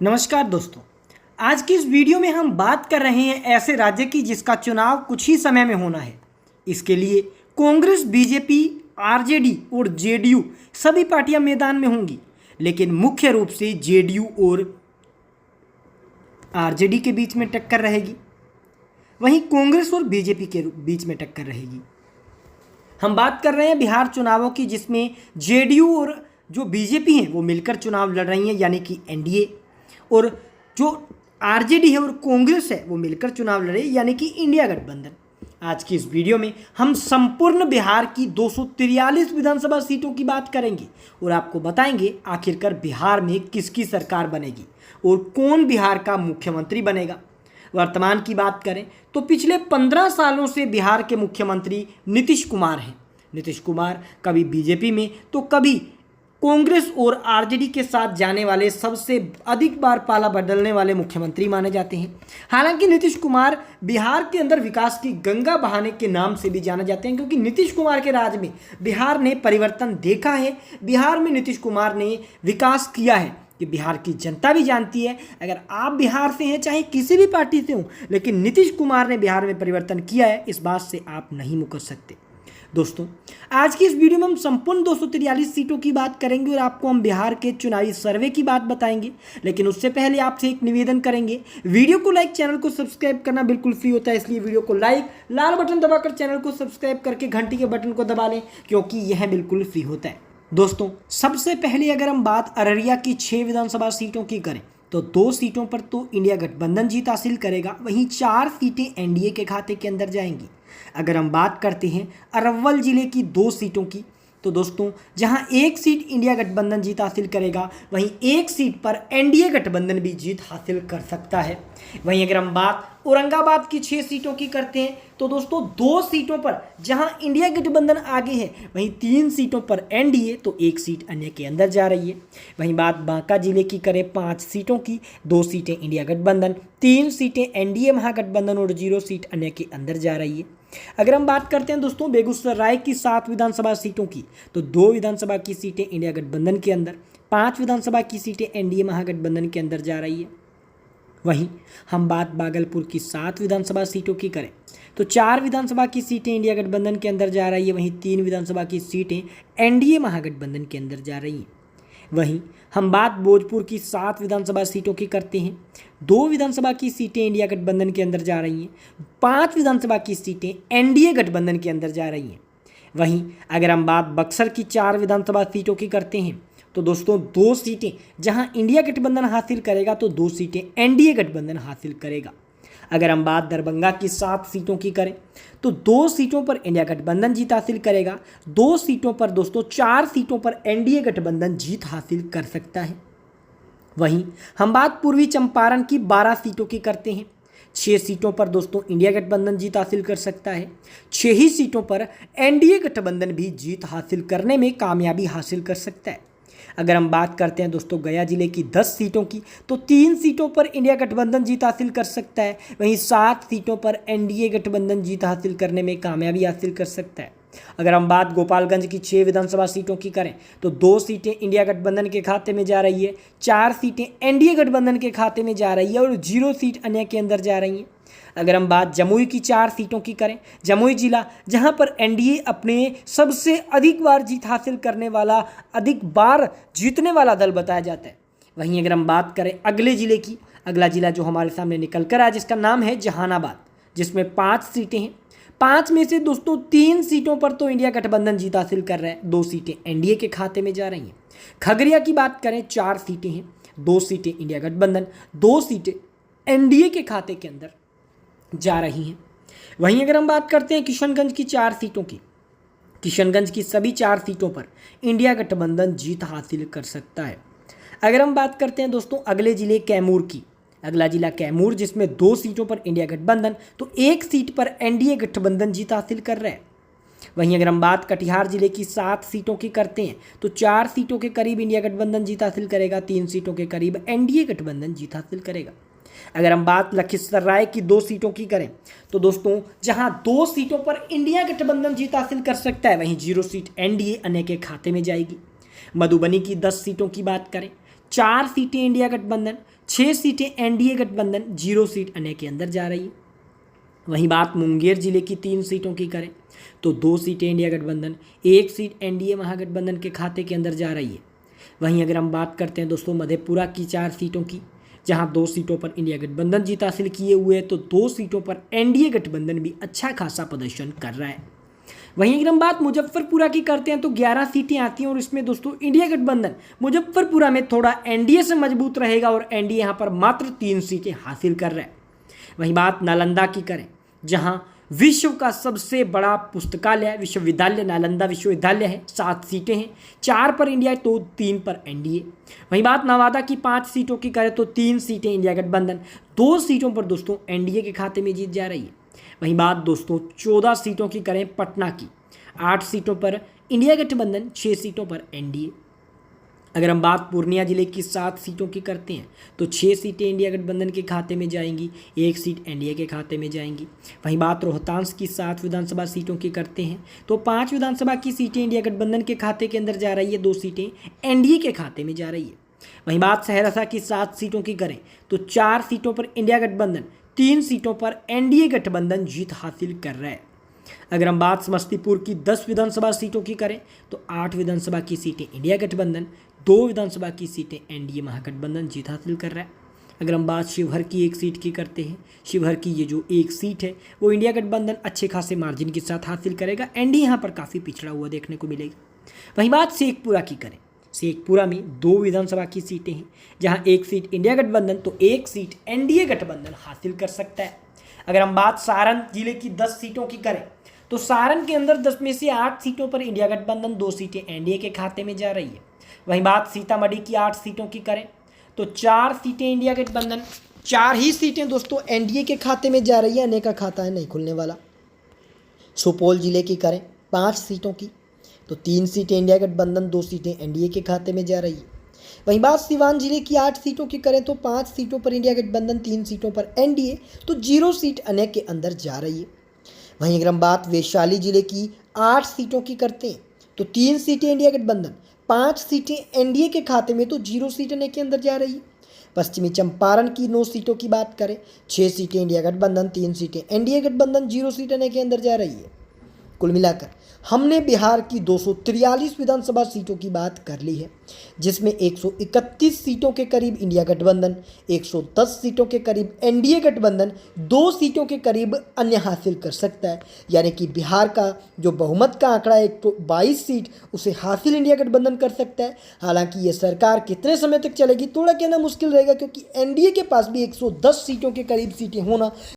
नमस्कार दोस्तों। आज की इस वीडियो में हम बात कर रहे हैं ऐसे राज्य की जिसका चुनाव कुछ ही समय में होना है। इसके लिए कांग्रेस, बीजेपी, आरजेडी और जेडीयू सभी पार्टियां मैदान में होंगी, लेकिन मुख्य रूप से जेडीयू और आरजेडी के बीच में टक्कर रहेगी। वहीं कांग्रेस और बीजेपी के बीच में टक्कर रहेगी। हम बात कर रहे हैं बिहार चुनावों की, जिसमें जेडीयू और जो बीजेपी हैं वो मिलकर चुनाव लड़ रही हैं, यानी कि एनडीए, और जो आरजेडी है और कांग्रेस है वो मिलकर चुनाव लड़ रही है, यानी कि इंडिया गठबंधन। आज की इस वीडियो में हम संपूर्ण बिहार की 243 विधानसभा सीटों की बात करेंगे और आपको बताएंगे आखिरकार बिहार में किसकी सरकार बनेगी और कौन बिहार का मुख्यमंत्री बनेगा। वर्तमान की बात करें तो पिछले 15 सालों से बिहार के मुख्यमंत्री नीतीश कुमार हैं। नीतीश कुमार कभी बीजेपी में तो कभी कांग्रेस और आरजेडी के साथ जाने वाले सबसे अधिक बार पाला बदलने वाले मुख्यमंत्री माने जाते हैं। हालांकि नीतीश कुमार बिहार के अंदर विकास की गंगा बहाने के नाम से भी जाने जाते हैं, क्योंकि नीतीश कुमार के राज में बिहार ने परिवर्तन देखा है। बिहार में नीतीश कुमार ने विकास किया है, कि बिहार की जनता भी जानती है। अगर आप बिहार से हैं, चाहे किसी भी पार्टी से हों, लेकिन नीतीश कुमार ने बिहार में परिवर्तन किया है, इस बात से आप नहीं मुकर सकते। दोस्तों, आज की इस वीडियो में हम संपूर्ण 243 सीटों की बात करेंगे और आपको हम बिहार के चुनावी सर्वे की बात बताएंगे। लेकिन उससे पहले आपसे एक निवेदन करेंगे, वीडियो को लाइक, चैनल को सब्सक्राइब करना बिल्कुल फ्री होता है, इसलिए वीडियो को लाइक, लाल बटन दबाकर चैनल को सब्सक्राइब करके घंटी के बटन को दबा लें, क्योंकि यह बिल्कुल फ्री होता है। दोस्तों, सबसे पहले अगर हम बात अररिया की 6 विधानसभा सीटों की करें तो 2 सीटों पर तो इंडिया गठबंधन जीत हासिल करेगा, वहीं 4 सीटें एनडीए के खाते के अंदर जाएंगी। अगर हम बात करते हैं अरवल जिले की 2 सीटों की, तो दोस्तों जहां 1 सीट इंडिया गठबंधन जीत हासिल करेगा, वहीं 1 सीट पर एनडीए गठबंधन भी जीत हासिल कर सकता है। वहीं अगर हम बात औरंगाबाद की 6 सीटों की करते हैं तो दोस्तों 2 सीटों पर जहां इंडिया गठबंधन आगे है, वहीं 3 सीटों पर एनडीए तो 1 सीट अन्य के अंदर जा रही है। वहीं बात बांका जिले की करें 5 सीटों की, 2 सीटें इंडिया गठबंधन, 3 सीटें एनडीए महागठबंधन और 0 सीट अन्य के अंदर जा रही है। अगर हम बात करते हैं दोस्तों बेगूसराय की 7 विधानसभा सीटों की, तो 2 विधानसभा की सीटें इंडिया गठबंधन के अंदर, 5 विधानसभा की सीटें एनडीए महागठबंधन के अंदर जा रही है। वहीं हम बात भागलपुर की 7 विधानसभा सीटों की करें तो 4 विधानसभा की सीटें इंडिया गठबंधन के अंदर जा रही है, वहीं 3 विधानसभा की सीटें एनडीए महागठबंधन के अंदर जा रही हैं। वहीं हम बात भोजपुर की 7 विधानसभा सीटों की करते हैं, 2 विधानसभा की सीटें इंडिया गठबंधन के अंदर जा रही हैं, 5 विधानसभा की सीटें एनडीए गठबंधन के अंदर जा रही हैं। वहीं अगर हम बात बक्सर की 4 विधानसभा सीटों की करते हैं तो दोस्तों 2 सीटें जहां इंडिया गठबंधन हासिल करेगा तो 2 सीटें एनडीए गठबंधन हासिल करेगा। अगर हम बात दरभंगा की 7 सीटों की करें तो 2 सीटों पर इंडिया गठबंधन जीत हासिल करेगा, 2 सीटों पर दोस्तों 4 सीटों पर एनडीए गठबंधन जीत हासिल कर सकता है। वहीं हम बात पूर्वी चंपारण की 12 सीटों की करते हैं, 6 सीटों पर दोस्तों इंडिया गठबंधन जीत हासिल कर सकता है, 6 ही सीटों पर एनडीए गठबंधन भी जीत हासिल करने में कामयाबी हासिल कर सकता है। अगर हम बात करते हैं दोस्तों गया जिले की 10 सीटों की, तो 3 सीटों पर इंडिया गठबंधन जीत हासिल कर सकता है, वहीं 7 सीटों पर एनडीए गठबंधन जीत हासिल करने में कामयाबी हासिल कर सकता है। अगर हम बात गोपालगंज की 6 विधानसभा सीटों की करें तो 2 सीटें इंडिया गठबंधन के खाते में जा रही है, 4 सीटें एनडीए गठबंधन के खाते में जा रही है और 0 सीट अन्य के अंदर जा रही हैं। अगर हम बात जमुई की 4 सीटों की करें, जमुई जिला जहां पर एनडीए अपने सबसे अधिक बार जीत हासिल करने वाला, अधिक बार जीतने वाला दल बताया जाता है। वहीं अगर हम बात करें अगले जिले की, अगला जिला जो हमारे सामने निकल कर आया जिसका नाम है जहानाबाद, जिसमें 5 सीटें हैं। 5 में से दोस्तों 3 सीटों पर तो इंडिया गठबंधन जीत हासिल कर रहा है, 2 सीटें एनडीए के खाते में जा रही हैं। खगड़िया की बात करें 4 सीटें हैं, 2 सीटें इंडिया गठबंधन, 2 सीटें एनडीए के खाते के अंदर जा रही हैं। वहीं अगर हम बात करते हैं किशनगंज की 4 सीटों की, किशनगंज की सभी 4 सीटों पर इंडिया गठबंधन जीत हासिल कर सकता है। अगर हम बात करते हैं दोस्तों अगले जिले कैमूर की, अगला जिला कैमूर जिसमें 2 सीटों पर इंडिया गठबंधन तो 1 सीट पर एनडीए गठबंधन जीत हासिल कर रहा है। वहीं अगर हम बात कटिहार जिले की 7 सीटों की करते हैं तो 4 सीटों के करीब इंडिया गठबंधन जीत हासिल करेगा, 3 सीटों के करीब एनडीए गठबंधन जीत हासिल करेगा। अगर हम बात लखीसराय की 2 सीटों की करें तो दोस्तों जहां 2 सीटों पर इंडिया गठबंधन जीत हासिल कर सकता है, वहीं 0 सीट एनडीए अन्य के खाते में जाएगी। मधुबनी की 10 सीटों की बात करें, 4 सीटें इंडिया गठबंधन, 6 सीटें एनडीए गठबंधन, 0 सीट अन्य के अंदर जा रही है। वहीं बात मुंगेर जिले की 3 सीटों की करें तो 2 सीटें इंडिया गठबंधन, 1 सीट एनडीए महागठबंधन के खाते के अंदर जा रही है। वहीं अगर हम बात करते हैं दोस्तों मधेपुरा की 4 सीटों की, जहां 2 सीटों पर इंडिया गठबंधन जीत हासिल किए हुए है, तो 2 सीटों पर एनडीए गठबंधन भी अच्छा खासा प्रदर्शन कर रहा है। वहीं अगर हम बात मुजफ्फरपुरा की करते हैं तो 11 सीटें आती हैं और इसमें दोस्तों इंडिया गठबंधन मुजफ्फरपुरा में थोड़ा एनडीए से मजबूत रहेगा और एनडीए यहाँ पर मात्र 3 सीटें हासिल कर रहा है। वहीं बात नालंदा की करें, जहां विश्व का सबसे बड़ा पुस्तकालय विश्वविद्यालय नालंदा विश्वविद्यालय है, 7 सीटें हैं, 4 पर इंडिया तो 3 पर एनडीए। वहीं बात नवादा की 5 सीटों की करें तो 3 सीटें इंडिया गठबंधन, 2 सीटों पर दोस्तों एनडीए के खाते में जीत जा रही है। वहीं बात दोस्तों 14 सीटों की करें पटना की, 8 सीटों पर इंडिया गठबंधन, 6 सीटों पर एनडीए। अगर हम बात पूर्णिया जिले की 7 सीटों की करते हैं तो 6 सीटें इंडिया गठबंधन के खाते में जाएंगी, 1 सीट एनडीए के खाते में जाएंगी। वहीं बात रोहतास की 7 विधानसभा सीटों की करते हैं तो 5 विधानसभा की सीटें इंडिया गठबंधन के खाते के अंदर जा रही है, 2 सीटें एनडीए के खाते में जा रही है। वहीं बात सहरसा की 7 सीटों की करें तो 4 सीटों पर इंडिया गठबंधन, 3 सीटों पर एनडीए गठबंधन जीत हासिल कर रहा है। अगर हम बात समस्तीपुर की 10 विधानसभा सीटों की करें तो 8 विधानसभा की सीटें इंडिया गठबंधन, 2 विधानसभा की सीटें एनडीए महागठबंधन जीत हासिल कर रहा है। अगर हम बात शिवहर की 1 सीट की करते हैं, शिवहर की ये जो 1 सीट है वो इंडिया गठबंधन अच्छे खासे मार्जिन के साथ हासिल करेगा, एनडीए यहाँ पर काफ़ी पिछड़ा हुआ देखने को मिलेगा। वहीं बात शेखपुरा की करें, शेखपुरा में 2 विधानसभा की सीटें हैं, जहाँ 1 सीट इंडिया गठबंधन तो 1 सीट एनडीए गठबंधन हासिल कर सकता है। अगर हम बात सारण जिले की 10 सीटों की करें तो सारण के अंदर 10 में से 8 सीटों पर इंडिया गठबंधन, 2 सीटें एनडीए के खाते में जा रही है। वहीं बात सीतामढ़ी की 8 सीटों की करें तो 4 सीटें इंडिया गठबंधन, 4 ही सीटें दोस्तों एनडीए के खाते में जा रही है, अन्य का खाता है नहीं खुलने वाला। सुपौल जिले की करें 5 सीटों की तो 3 सीटें इंडिया गठबंधन, 2 सीटें एनडीए के खाते में जा रही है। वहीं बात सिवान जिले की 8 सीटों की करें तो 5 सीटों पर इंडिया गठबंधन, 3 सीटों पर एनडीए तो 0 सीट अन्य के अंदर जा रही है। वहीं अगर हम बात वैशाली जिले की 8 सीटों की करते हैं तो 3 सीटें इंडिया गठबंधन, 5 सीटें एनडीए के खाते में तो 0 सीट अन्य के अंदर जा रही है। पश्चिमी चंपारण की 9 सीटों की बात करें, 6 सीटें इंडिया गठबंधन, 3 सीटें एनडीए गठबंधन, 0 सीट अन्य के अंदर जा रही है। कुल मिलाकर हमने बिहार की 243 विधानसभा सीटों की बात कर ली है, जिसमें 131 सीटों के करीब इंडिया गठबंधन, 110 सीटों के करीब एनडीए गठबंधन, 2 सीटों के करीब अन्य हासिल कर सकता है। यानी कि बिहार का जो बहुमत का आंकड़ा है 122 सीट, उसे हासिल इंडिया गठबंधन कर सकता है। हालांकि ये सरकार कितने समय तक चलेगी थोड़ा कहना मुश्किल रहेगा, क्योंकि एनडीए के पास भी 110 सीटों के करीब सीटें होना